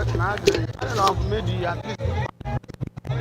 I don't know, maybe at least.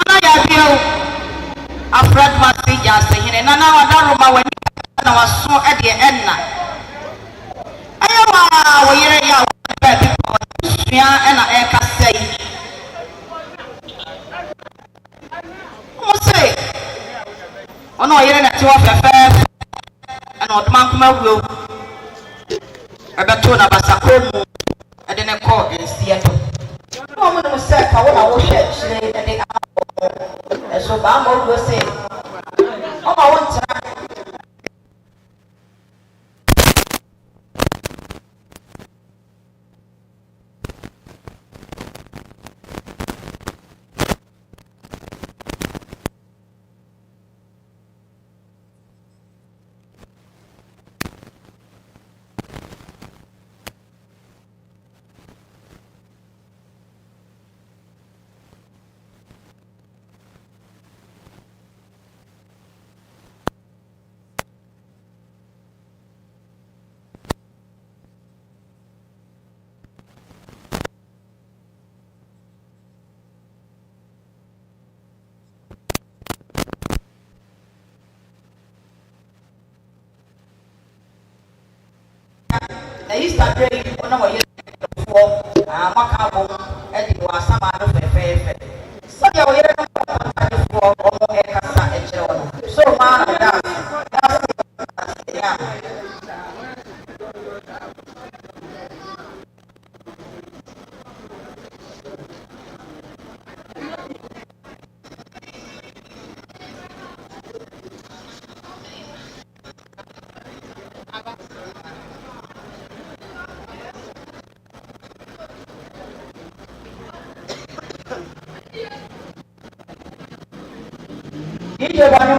Nana Yaw Bio Afrancho-Kumasi Gyaasehene Nana Wadaruma when na waso e de enna ayawa wo yere ya baby sua e na e kasa yi mo say ono yere na ti wa fefe ana odman kuma wuo abeto na basakomu e de ne call ensie to no mo no say ka wo na wo hwe chire e de so ba mo go say o ma won tira na Easter day ona wo yere fo maka bo e di wa sama do fefefe so ya wo yere no pa fo o mo e kasa e kire wo so ma na da ya DJ Wani